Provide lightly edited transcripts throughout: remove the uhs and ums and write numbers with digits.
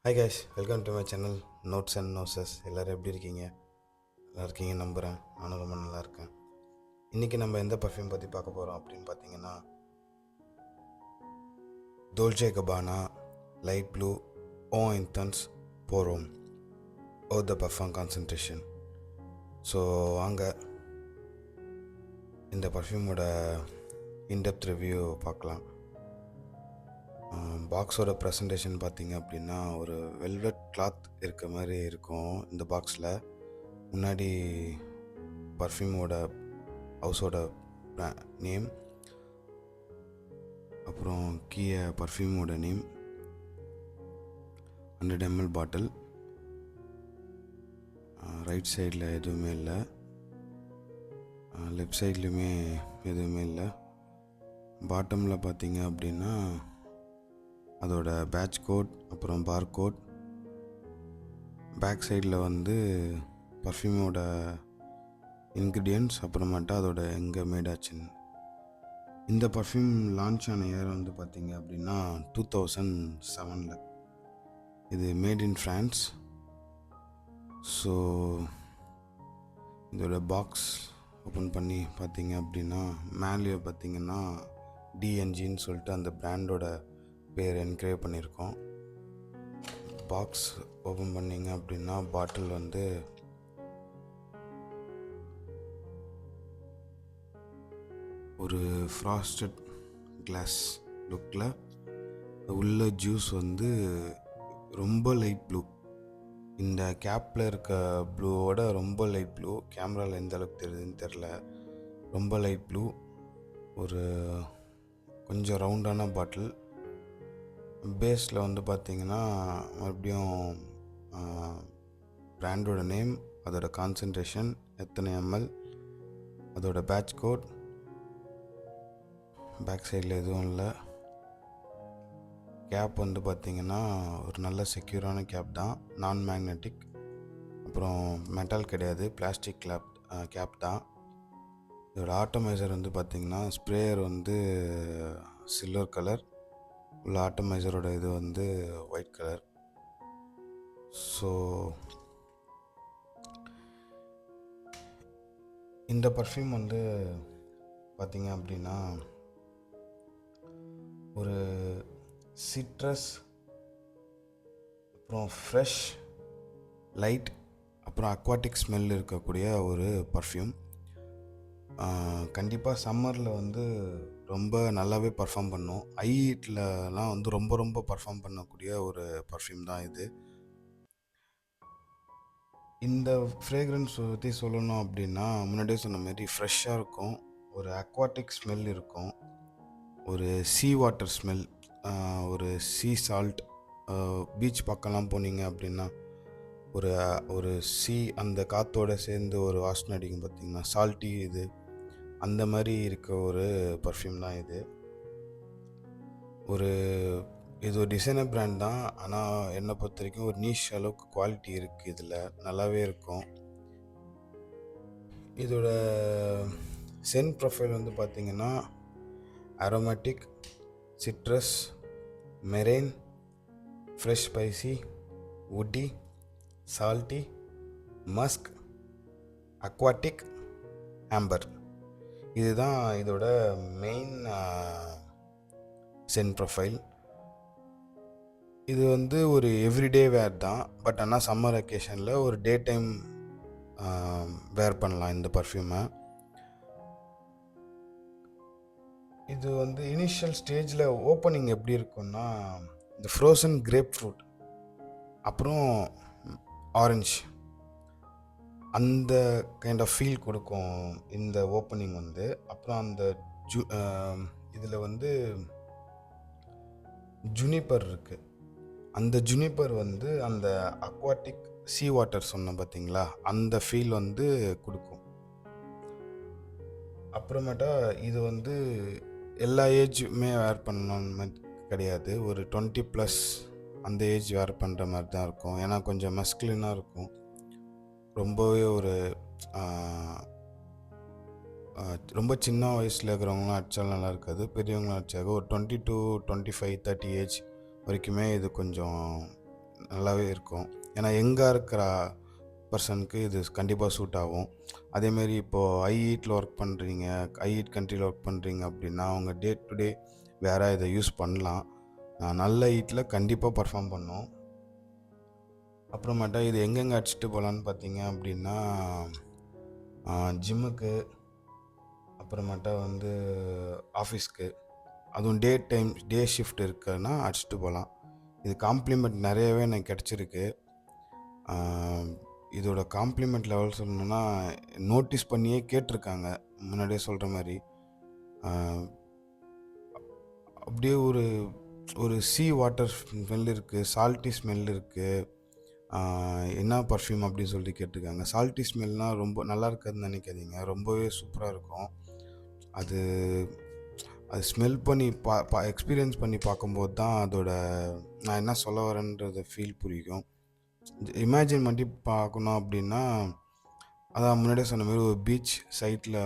Hi guys, welcome to my channel notes and noses. எல்லோரும் எப்படி இருக்கீங்க? நல்லா இருக்கீங்க நம்புகிறேன். நானும் ரொம்ப நல்லா இருக்கேன். இன்றைக்கி நம்ம எந்த பர்ஃப்யூம் பற்றி பார்க்க போகிறோம் அப்படின்னு பார்த்தீங்கன்னா, டோல்ச்சே கபானா லைட் ப்ளூ ஓ இன்டன்ஸ் போரோம் ஓ த பர்ஃப்யூம் கான்சன்ட்ரேஷன். ஸோ வாங்க இந்த பர்ஃப்யூமோட இன்டெப்த் ரிவ்யூ பார்க்கலாம். பாக்ஸோட ப்ரெசன்டேஷன் பார்த்தீங்க அப்படின்னா, ஒரு வெல்வெட் கிளாத் இருக்க மாதிரி இருக்கும். இந்த பாக்ஸில் முன்னாடி பர்ஃப்யூமோட ஹவுஸோட நேம், அப்புறம் கீழே பர்ஃப்யூமோட நேம், 100 ml பாட்டில். ரைட் சைடில் எதுவுமே இல்லை, லெஃப்ட் சைட்லேயுமே எதுவுமே இல்லை. பாட்டமில் பார்த்தீங்க அப்படின்னா அதோட பேட்ச் கோட், அப்புறம் பார் கோட். பேக் சைடில் வந்து பர்ஃப்யூமோட இன்க்ரீடியன்ட்ஸ், அப்புறமேட்டா அதோட எங்கே மேட் ஆச்சுன்னு. இந்த பர்ஃப்யூம் லான்ச் ஆன இயர் வந்து பார்த்திங்க அப்படின்னா 2007. இது மேட் இன் ஃப்ரான்ஸ். ஸோ இதோட பாக்ஸ் ஓப்பன் பண்ணி பார்த்தீங்க அப்படின்னா, மேலேயே பார்த்திங்கன்னா டிஎன்ஜின்னு சொல்லிட்டு அந்த பிராண்டோட பேர் என்கிரேவ் பண்ணியிருக்கோம். பாக்ஸ் ஓப்பன் பண்ணிங்க அப்படின்னா பாட்டில் வந்து ஒரு ஃப்ராஸ்டட் கிளாஸ் லுக்கில், உள்ள ஜூஸ் வந்து ரொம்ப லைட் ப்ளூ. இந்த கேப்பில் இருக்க ப்ளூவோட ரொம்ப லைட் ப்ளூ. கேமராவில் எந்த அளவுக்கு தெரியுதுன்னு தெரில. ரொம்ப லைட் ப்ளூ, ஒரு கொஞ்சம் ரவுண்டான பாட்டில். பேஸில் வந்து பார்த்திங்கன்னா மறுபடியும் பிராண்டோட நேம், அதோட கான்சன்ட்ரேஷன், எத்தனை எம்எல், அதோட பேட்ச் கோட். பேக் சைடில் எதுவும் இல்லை. கேப் வந்து பார்த்திங்கன்னா ஒரு நல்ல செக்யூரான கேப் தான், நான் மேக்னெட்டிக். அப்புறம் மெட்டல் கிடையாது, பிளாஸ்டிக் கேப் தான். இதோட ஆட்டோமைசர் வந்து பார்த்திங்கன்னா ஸ்ப்ரேயர் வந்து சில்வர் கலர், உள்ள ஆட்டோமைசரோட இது வந்து ஒயிட் கலர். ஸோ இந்த பர்ஃப்யூம் வந்து பார்த்திங்க அப்படின்னா ஒரு சிட்ரஸ், அப்புறம் ஃப்ரெஷ், லைட், அப்புறம் அக்வாட்டிக் ஸ்மெல் இருக்கக்கூடிய ஒரு பர்ஃப்யூம். கண்டிப்பாக சம்மரில் வந்து ரொம்ப நல்லாவே பர்ஃபார்ம் பண்ணும். ஐ ஹீட்லலாம் வந்து ரொம்ப ரொம்ப பர்ஃபார்ம் பண்ணக்கூடிய ஒரு பர்ஃப்யூம் தான் இது. இந்த ஃப்ரேக்ரன்ஸ் பற்றி சொல்லணும் அப்படின்னா, முன்னாடியே சொன்ன மாதிரி ஃப்ரெஷ்ஷாக இருக்கும், ஒரு அக்வாட்டிக் ஸ்மெல் இருக்கும், ஒரு சீ வாட்டர் ஸ்மெல், ஒரு சீ சால்ட். பீச் பக்கம்லாம் போனீங்க அப்படின்னா ஒரு ஒரு அந்த காற்றோடு சேர்ந்து ஒரு வாசனை அடிக்கும் பார்த்திங்கன்னா, சால்ட்டி. அந்த மாதிரி இருக்க ஒரு பர்ஃப்யூம் தான் இது. இது ஒரு டிசைனர் பிராண்ட் தான், ஆனால் என்னை பொறுத்த வரைக்கும் ஒரு நீஷ் அளவுக்கு குவாலிட்டி இருக்குது இதில், நல்லாவே இருக்கும். இதோட சென்ட் ப்ரொஃபைல் வந்து பார்த்திங்கன்னா aromatic, citrus, marine, fresh spicy, woody, salty, musk, aquatic, amber. இதுதான் இதோட மெயின் சென்ட் ப்ரொஃபைல். இது வந்து ஒரு எவ்ரிடே வேர் தான், பட் ஆனால் சம்மர் அக்கேஷனில் ஒரு டே டைம் வேர் பண்ணலாம் இந்த பர்ஃப்யூமை. இது வந்து இனிஷியல் ஸ்டேஜில் ஓப்பனிங் எப்படி இருக்குன்னா, இந்த ஃப்ரோசன் கிரேப் ஃப்ரூட், அப்புறம் ஆரஞ்சு, அந்த கைண்ட் ஆஃப் ஃபீல் கொடுக்கும் இந்த ஓப்பனிங் வந்து. அப்புறம் அந்த இதில் வந்து ஜுனிப்பர் இருக்குது. அந்த ஜுனிப்பர் வந்து அந்த அக்வாட்டிக் சீ வாட்டர் சொன்னேன் பார்த்தீங்களா, அந்த ஃபீல் வந்து கொடுக்கும். அப்புறமேட்டா இது வந்து எல்லா ஏஜுமே வேர் பண்ணணும்னு கிடையாது, ஒரு 20+ அந்த ஏஜ் வேர் பண்ணுற மாதிரி தான் இருக்கும். ஏன்னா கொஞ்சம் மஸ்குலினாக இருக்கும், ரொம்பவே ஒரு ரொம்ப சின்ன வயசில் இருக்கிறவங்களாம் அடித்தாலும் நல்லா இருக்காது, பெரியவங்களாம் அடித்தாக்க ஒரு 20 to 25, 30 ஏஜ் வரைக்குமே இது கொஞ்சம் நல்லாவே இருக்கும். ஏன்னா யங்கா இருக்கிற பர்சனுக்கு இது கண்டிப்பாக சூட் ஆகும். அதேமாரி இப்போது ஐஇடில் ஒர்க் பண்ணுறீங்க, ஐஇட் கண்ட்ரியில் ஒர்க் பண்ணுறீங்க அப்படின்னா அவங்க டே டு டே வேறு இதை யூஸ் பண்ணலாம். நல்ல ஹீட்டில் கண்டிப்பாக பர்ஃபார்ம் பண்ணும். அப்புறமேட்டா இது எங்கெங்கே அடிச்சுட்டு போகலான்னு பார்த்தீங்க அப்படின்னா ஜிம்முக்கு, அப்புறமேட்டா வந்து ஆஃபீஸ்க்கு, அதுவும் டே ஷிஃப்ட் இருக்குன்னா அடிச்சுட்டு போகலாம். இது காம்ப்ளிமெண்ட் நிறையவே எனக்கு கிடச்சிருக்கு. இதோட காம்ப்ளிமெண்ட் லெவல் சொல்லணுன்னா நோட்டீஸ் பண்ணியே கேட்டிருக்காங்க. முன்னாடியே சொல்கிற மாதிரி அப்படியே ஒரு ஒரு சீ வாட்டர் ஸ்மெல் இருக்குது, சால்ட்டி ஸ்மெல் இருக்குது. என்ன பர்ஃப்யூம் அப்படின்னு சொல்லி கேட்டிருக்காங்க. சால்ட்டி ஸ்மெல்னால் ரொம்ப நல்லா இருக்காதுன்னு நினைக்காதீங்க, ரொம்பவே சூப்பராக இருக்கும். அது ஸ்மெல் பண்ணி எக்ஸ்பீரியன்ஸ் பண்ணி பார்க்கும்போது தான் அதோட நான் என்ன சொல்ல வரேன்றத ஃபீல் புரியும். இமேஜின் பண்ணி பார்க்கணும் அப்படின்னா, அதான் முன்னாடியே சொன்ன மாதிரி ஒரு பீச் சைட்டில்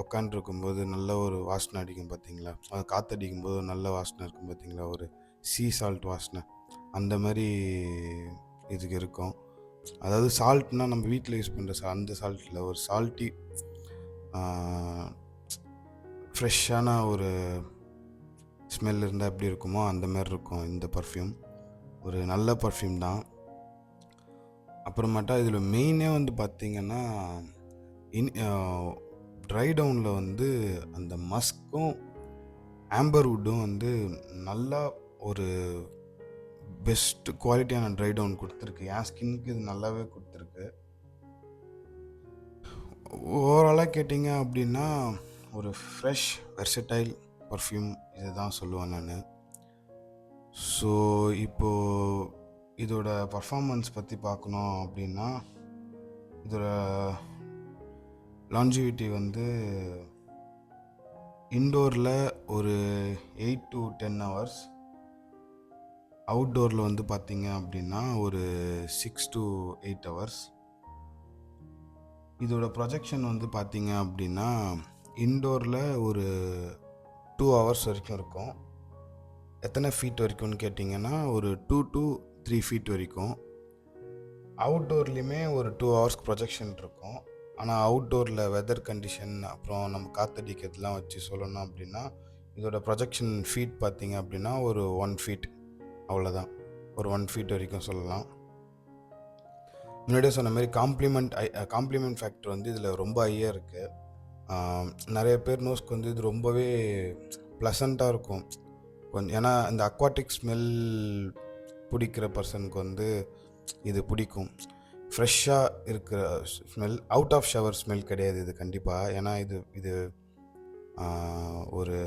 உட்காண்ட்ருக்கும்போது நல்ல ஒரு வாசனை அடிக்கும் பார்த்தீங்களா, அது காற்றடிக்கும்போது நல்ல வாசனை இருக்கும் பார்த்தீங்களா, ஒரு சீ சால்ட் வாசனை, அந்த மாதிரி இதுக்கு இருக்கும். அதாவது சால்ட்னால் நம்ம வீட்டில் யூஸ் பண்ணுற அந்த சால்ட்டில் ஒரு சால்ட்டி ஃப்ரெஷ்ஷான ஒரு ஸ்மெல் இருந்தால் எப்படி இருக்குமோ அந்த மாதிரி இருக்கும் இந்த பர்ஃப்யூம். ஒரு நல்ல பர்ஃப்யூம் தான். அப்புறமேட்டா இதில் மெயினே வந்து பார்த்திங்கன்னா ட்ரை டவுனில் வந்து அந்த மஸ்க்கும் ஆம்பர்வுட்டும் வந்து நல்லா ஒரு பெஸ்ட் குவாலிட்டியான ட்ரை டவுன் கொடுத்துருக்கு. என் ஸ்கின்னுக்கு இது நல்லாவே கொடுத்துருக்கு. ஓவராலாக கேட்டிங்க அப்படின்னா ஒரு ஃப்ரெஷ் வெர்சடைல் பர்ஃப்யூம் இது தான் சொல்லுவேன் நான். ஸோ இப்போது இதோட பர்ஃபார்மன்ஸ் பற்றி பார்க்கணும் அப்படின்னா, இதோட லாஞ்சிவிட்டி வந்து இன்டோரில் ஒரு 8 to 10 hours, அவுட்டோரில் வந்து பார்த்திங்க அப்படின்னா ஒரு 6 to 8 hours. இதோட ப்ரொஜெக்ஷன் வந்து பார்த்திங்க அப்படின்னா இன்டோரில் ஒரு 2 hours வரைக்கும் இருக்கும். எத்தனை ஃபீட் வரைக்கும்னு கேட்டிங்கன்னா ஒரு 2 to 3 feet வரைக்கும். அவுட்டோர்லேயுமே ஒரு 2 hours ப்ரொஜெக்ஷன் இருக்கும். ஆனால் அவுட்டோரில் வெதர் கண்டிஷன் அப்புறம் நம்ம காற்றடிக்கிறதுலாம் வச்சு சொல்லணும் அப்படின்னா இதோட ப்ரொஜெக்ஷன் ஃபீட் பார்த்திங்க அப்படின்னா ஒரு 1 feet, அவ்வளோதான். ஒரு 1 feet வரைக்கும் சொல்லலாம். முன்னாடியே சொன்ன மாதிரி காம்ப்ளிமெண்ட் ஃபேக்டர் வந்து இதில் ரொம்ப ஹையாக இருக்குது. நிறைய பேர் நோஸ்க்கு வந்து இது ரொம்பவே ப்ளசண்ட்டாக இருக்கும் கொஞ்சம். ஏன்னா இந்த அக்வாட்டிக் ஸ்மெல் பிடிக்கிற பர்சனுக்கு வந்து இது பிடிக்கும். ஃப்ரெஷ்ஷாக இருக்கிற smell, out of shower smell கிடையாது இது கண்டிப்பாக. ஏன்னா இது ஒரு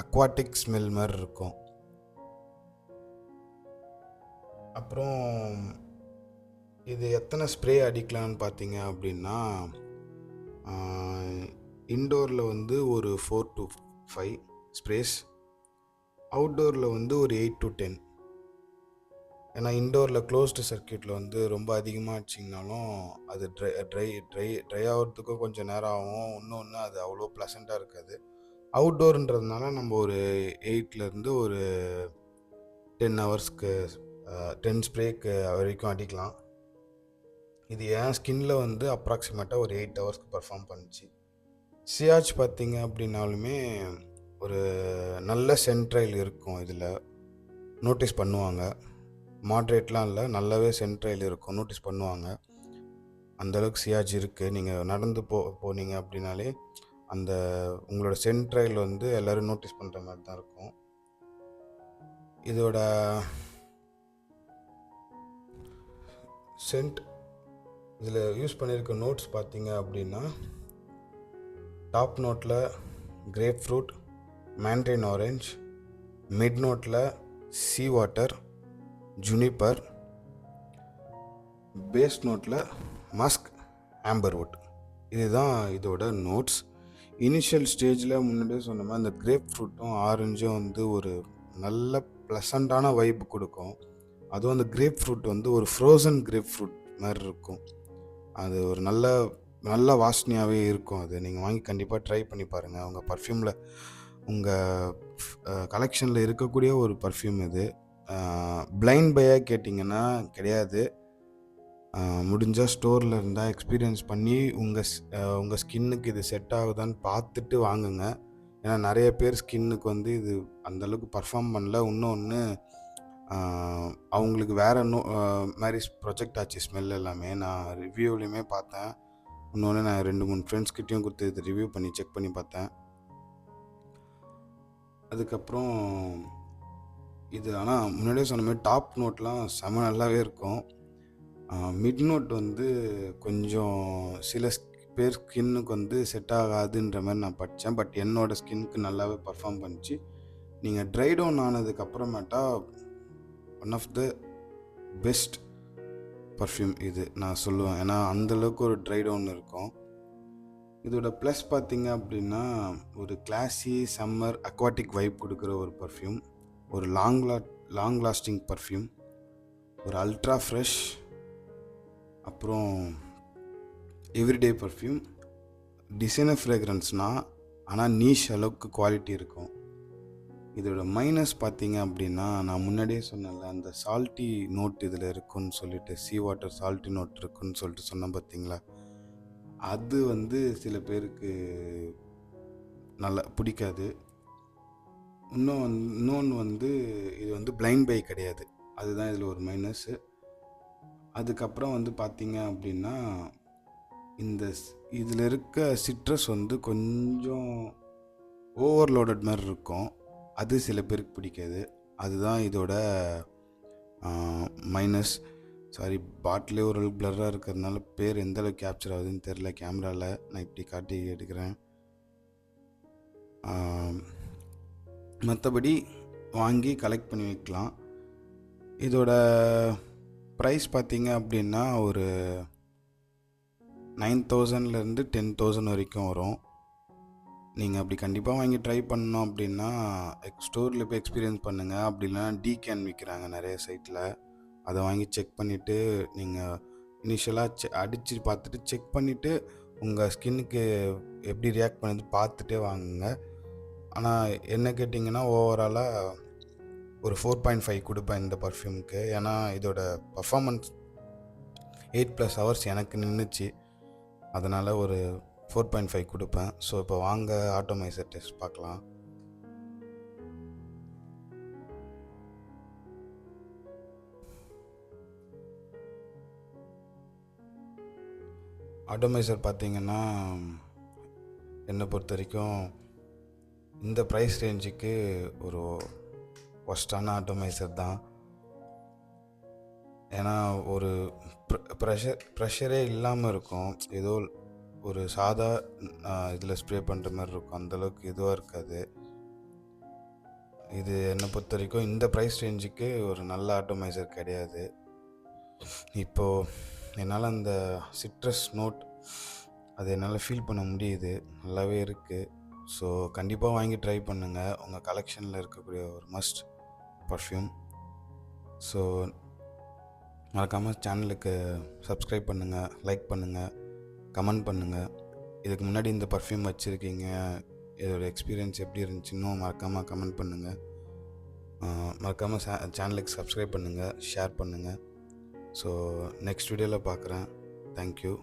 அக்வாட்டிக் ஸ்மெல் மாதிரி இருக்கும். அப்புறம் இது எத்தனை ஸ்ப்ரே அடிக்கலான்னு பார்த்தீங்க அப்படின்னா இன்டோரில் வந்து ஒரு 4 to 5 ஸ்ப்ரேஸ், அவுட்டோரில் வந்து ஒரு 8 to 10. ஏன்னா இன்டோரில் க்ளோஸ்டு சர்க்கியூட்டில் வந்து ரொம்ப அதிகமாக அடிச்சிங்கனாலும் அது ட்ரை ஆகிறதுக்கும் கொஞ்சம் நேரம் ஆகும். இன்னொன்று அது அவ்வளோ ப்ளசண்ட்டாக இருக்காது. அவுட்டோர்ன்றதுனால நம்ம ஒரு 8லேருந்து ஒரு 10 ஹவர்ஸ்க்கு 10 ஸ்ப்ரேக்கு வரைக்கும் அடிக்கலாம். இது என் ஸ்கின்ல வந்து அப்ராக்சிமேட்டாக ஒரு 8 ஹவர்ஸ்க்கு பர்ஃபார்ம் பண்ணிச்சு. சியாச் பார்த்திங்க அப்படின்னாலுமே ஒரு நல்ல சென்ட்ரைல் இருக்கும். இதில் நோட்டீஸ் பண்ணுவாங்க, மாட்ரேட்லாம் இல்லை, நல்லாவே சென்ட்ரைல் இருக்கும், நோட்டீஸ் பண்ணுவாங்க. அந்தளவுக்கு சியாச் இருக்குது. நீங்கள் நடந்து போனீங்க அப்படின்னாலே அந்த உங்களோட சென்ட்ரைல் வந்து எல்லோரும் நோட்டீஸ் பண்ணுற மாதிரி தான் இருக்கும். இதோட சென்ட் இதில் யூஸ் பண்ணியிருக்க நோட்ஸ் பார்த்தீங்க அப்படின்னா டாப் நோட்டில் கிரேப் ஃப்ரூட், மேண்ட்ரைன் ஆரஞ்ச், மிட் நோட்டில் சீ வாட்டர், ஜுனிப்பர், பேஸ் நோட்டில் மஸ்க், ஆம்பர்வுட். இதுதான் இதோட நோட்ஸ். இனிஷியல் ஸ்டேஜில் முன்னாடியே சொன்ன மாதிரி அந்த கிரேப் ஃப்ரூட்டும் ஆரஞ்சும் வந்து ஒரு நல்ல ப்ளசண்ட்டான வைப் கொடுக்கும். அதுவும் அந்த கிரேப் ஃப்ரூட் வந்து ஒரு ஃப்ரோசன் கிரேப் ஃப்ரூட் மாதிரி இருக்கும். அது ஒரு நல்ல வாசனையாகவே இருக்கும். அது நீங்கள் வாங்கி கண்டிப்பாக ட்ரை பண்ணி பாருங்கள். உங்கள் பர்ஃப்யூமில் உங்கள் கலெக்ஷனில் இருக்கக்கூடிய ஒரு பர்ஃப்யூம் இது. பிளைண்ட் பையாக கேட்டிங்கன்னா கிடையாது. முடிஞ்சால் ஸ்டோரில் இருந்தால் எக்ஸ்பீரியன்ஸ் பண்ணி உங்கள் ஸ்கின்னுக்கு இது செட் ஆகுதான்னு பார்த்துட்டு வாங்குங்க. ஏன்னா நிறைய பேர் ஸ்கின்னுக்கு வந்து இது அந்தளவுக்கு பர்ஃபார்ம் பண்ணல. இன்னொன்று அவங்களுக்கு வேறு மாதிரி ப்ரொஜெக்ட் ஆச்சு ஸ்மெல் எல்லாமே. நான் ரிவ்யூலையுமே பார்த்தேன். இன்னொன்று நான் 2-3 ஃப்ரெண்ட்ஸ்கிட்டையும் கொடுத்து இது ரிவ்யூ பண்ணி செக் பண்ணி பார்த்தேன். அதுக்கப்புறம் இது ஆனால் முன்னாடியே சொன்ன மாதிரி டாப் நோட்லாம் செம நல்லாவே இருக்கும். மிட் நோட் வந்து கொஞ்சம் சில பேர் ஸ்கின்னுக்கு வந்து செட் ஆகாதுன்ற மாதிரி நான் படித்தேன். பட் என்னோடய ஸ்கின்னுக்கு நல்லாவே பர்ஃபார்ம் பண்ணிச்சு. நீங்கள் ட்ரை டவுன் ஆனதுக்கப்புறமேட்டா one of the best perfume இது நான் சொல்லுவேன். ஏன்னா அந்தளவுக்கு ஒரு ட்ரை டவுன் இருக்கும். இதோட ப்ளஸ் பார்த்திங்க அப்படின்னா ஒரு கிளாஸி சம்மர் அக்வாட்டிக் வைப் கொடுக்குற ஒரு பர்ஃப்யூம், ஒரு லாங் லாஸ்டிங் பர்ஃப்யூம், ஒரு அல்ட்ரா ஃப்ரெஷ், அப்புறம் எவ்ரிடே பர்ஃப்யூம். டிசைனர் ஃப்ரேக்ரன்ஸ்னால் ஆனால் நீஷ் அளவுக்கு குவாலிட்டி இருக்கும். இதோட மைனஸ் பார்த்தீங்க அப்படின்னா நான் முன்னாடியே சொன்னேன்ல, அந்த சால்ட்டி நோட் இதில் இருக்குன்னு சொல்லிட்டு, சீ வாட்டர் சால்ட்டி நோட் இருக்குன்னு சொல்லிட்டு சொன்னேன் பார்த்தீங்களா, அது வந்து சில பேருக்கு நல்லா பிடிக்காது. இன்னொன்று வந்து இது வந்து பிளைண்ட் பை கிடையாது, அதுதான் இதில் ஒரு மைனஸ்ஸு. அதுக்கப்புறம் வந்து பார்த்தீங்க அப்படின்னா இதில் இருக்க சிட்ரஸ் வந்து கொஞ்சம் ஓவர்லோடட் மாதிரி இருக்கும். அது சில பேருக்கு பிடிக்காது. அதுதான் இதோட மைனஸ். சாரி, பாட்டிலே ஒரு பிளர்ராக இருக்கிறதுனால பேர் எந்த அளவுக்கு கேப்சர் ஆகுதுன்னு தெரில கேமராவில். நான் இப்படி காட்டி எடுக்கிறேன். மற்றபடி வாங்கி கலெக்ட் பண்ணி வைக்கலாம். இதோட ப்ரைஸ் பார்த்தீங்க அப்படின்னா ஒரு 9,000லேருந்து 10,000 வரைக்கும் வரும். நீங்கள் அப்படி கண்டிப்பாக வாங்கி ட்ரை பண்ணோம் அப்படின்னா ஸ்டோரில் போய் எக்ஸ்பீரியன்ஸ் பண்ணுங்கள். அப்படி இல்லைனா டீகேன் விற்கிறாங்க நிறைய சைட்டில், அதை வாங்கி செக் பண்ணிவிட்டு நீங்கள் இனிஷியலாக அடித்து பார்த்துட்டு செக் பண்ணிவிட்டு உங்கள் ஸ்கின்னுக்கு எப்படி ரியாக்ட் பண்ணுது பார்த்துட்டே வாங்குங்க. ஆனால் என்ன கேட்டிங்கன்னா ஓவராலாக ஒரு 4.5 கொடுப்பேன் இந்த பர்ஃப்யூமுக்கு. ஏன்னா இதோட பர்ஃபார்மன்ஸ் 8+ ஹவர்ஸ் எனக்கு நின்றுச்சு. அதனால் ஒரு 4.5 கொடுப்பேன். ஸோ இப்போ வாங்க ஆட்டோமைசர் டெஸ்ட் பார்க்கலாம். ஆட்டோமைசர் பார்த்திங்கன்னா என்னை பொறுத்த வரைக்கும் இந்த ப்ரைஸ் ரேஞ்சுக்கு ஒரு ஒஸ்டான ஆட்டோமைசர் தான். ஏன்னா ஒரு ப்ரெஷரே இல்லாமல் இருக்கும். ஏதோ ஒரு சாதா இதில் ஸ்ப்ரே பண்ணுற மாதிரி இருக்கும், அந்தளவுக்கு இதுவாக இருக்காது. இது என்னை பொறுத்த வரைக்கும் இந்த ப்ரைஸ் ரேஞ்சுக்கு ஒரு நல்ல ஆட்டோமைசர் கிடையாது. இப்போது என்னால் அந்த சிட்ரஸ் நோட் அது என்னால் ஃபீல் பண்ண முடியுது, நல்லாவே இருக்குது. ஸோ கண்டிப்பாக வாங்கி ட்ரை பண்ணுங்கள். உங்கள் கலெக்ஷனில் இருக்கக்கூடிய ஒரு மஸ்ட் பர்ஃப்யூம். ஸோ மறக்காமல் சேனலுக்கு சப்ஸ்கிரைப் பண்ணுங்கள், லைக் பண்ணுங்கள், கமெண்ட் பண்ணுங்கள். இதுக்கு முன்னாடி இந்த பர்ஃப்யூம் வச்சுருக்கீங்க, இதோட எக்ஸ்பீரியன்ஸ் எப்படி இருந்துச்சுன்னு மறக்காமல் கமெண்ட் பண்ணுங்கள். மறக்காமல் சேனலுக்கு சப்ஸ்கிரைப் பண்ணுங்கள், ஷேர் பண்ணுங்கள். ஸோ நெக்ஸ்ட் வீடியோவில் பார்க்குறேன். தேங்க்யூ.